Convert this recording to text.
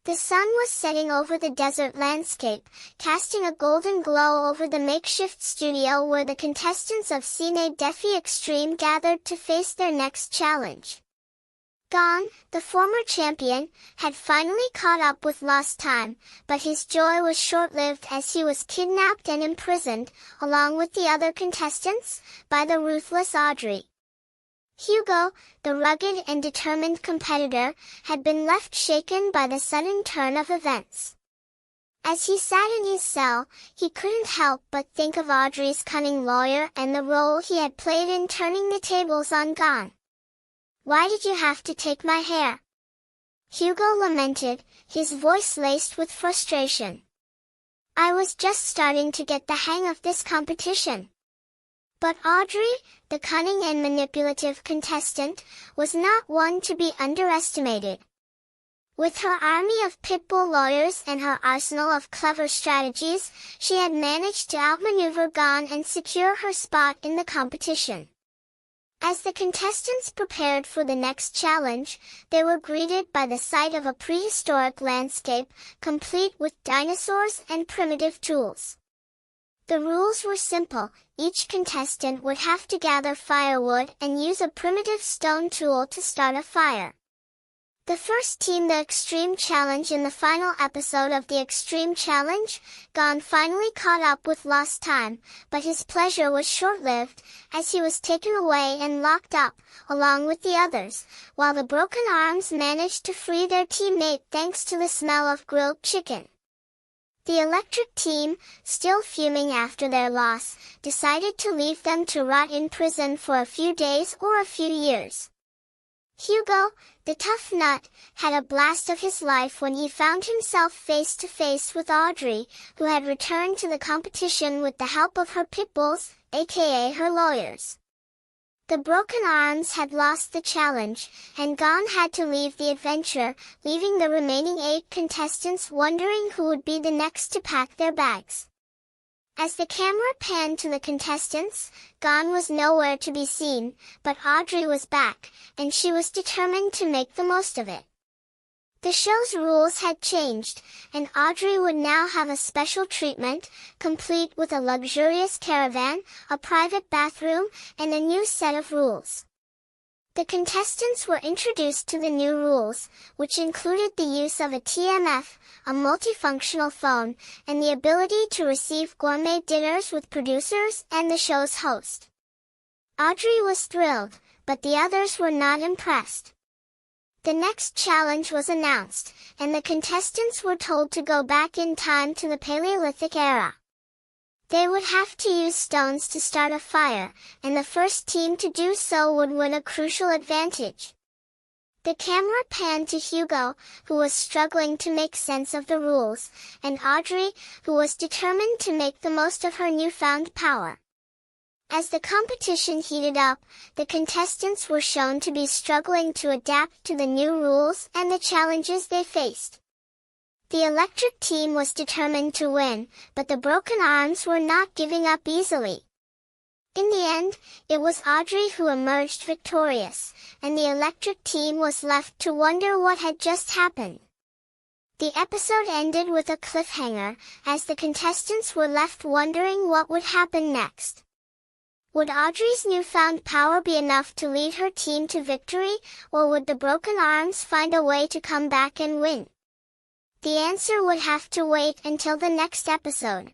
The sun was setting over the desert landscape, casting a golden glow over the makeshift studio where the contestants of CINE DEFIS Extreme gathered to face their next challenge. Gone, the former champion, had finally caught up with lost time, but his joy was short-lived as he was kidnapped and imprisoned, along with the other contestants, by the ruthless Audrey. Hugo, the rugged and determined competitor, had been left shaken by the sudden turn of events. As he sat in his cell, he couldn't help but think of Audrey's cunning lawyer and the role he had played in turning the tables on Gone. "Why did you have to take my hair?" Hugo lamented, his voice laced with frustration. "I was just starting to get the hang of this competition." But Audrey, the cunning and manipulative contestant, was not one to be underestimated. With her army of pitbull lawyers and her arsenal of clever strategies, she had managed to outmaneuver Gone and secure her spot in the competition. As the contestants prepared for the next challenge, they were greeted by the sight of a prehistoric landscape, complete with dinosaurs and primitive tools. The rules were simple. Each contestant would have to gather firewood and use a primitive stone tool to start a fire. The first team, the Extreme Challenge. In the final episode of the Extreme Challenge, Gone finally caught up with lost time, but his pleasure was short-lived, as he was taken away and locked up, along with the others, while the Broken Arms managed to free their teammate thanks to the smell of grilled chicken. The Electric team, still fuming after their loss, decided to leave them to rot in prison for a few days or a few years. Hugo, the tough nut, had a blast of his life when he found himself face to face with Audrey, who had returned to the competition with the help of her pitbulls, aka her lawyers. The Broken Arms had lost the challenge, and Gone had to leave the adventure, leaving the remaining 8 contestants wondering who would be the next to pack their bags. As the camera panned to the contestants, Gone was nowhere to be seen, but Audrey was back, and she was determined to make the most of it. The show's rules had changed, and Audrey would now have a special treatment, complete with a luxurious caravan, a private bathroom, and a new set of rules. The contestants were introduced to the new rules, which included the use of a TMF, a multifunctional phone, and the ability to receive gourmet dinners with producers and the show's host. Audrey was thrilled, but the others were not impressed. The next challenge was announced, and the contestants were told to go back in time to the Paleolithic era. They would have to use stones to start a fire, and the first team to do so would win a crucial advantage. The camera panned to Hugo, who was struggling to make sense of the rules, and Audrey, who was determined to make the most of her newfound power. As the competition heated up, the contestants were shown to be struggling to adapt to the new rules and the challenges they faced. The Electric team was determined to win, but the Broken Arms were not giving up easily. In the end, it was Audrey who emerged victorious, and the Electric team was left to wonder what had just happened. The episode ended with a cliffhanger, as the contestants were left wondering what would happen next. Would Audrey's newfound power be enough to lead her team to victory, or would the Broken Arms find a way to come back and win? The answer would have to wait until the next episode.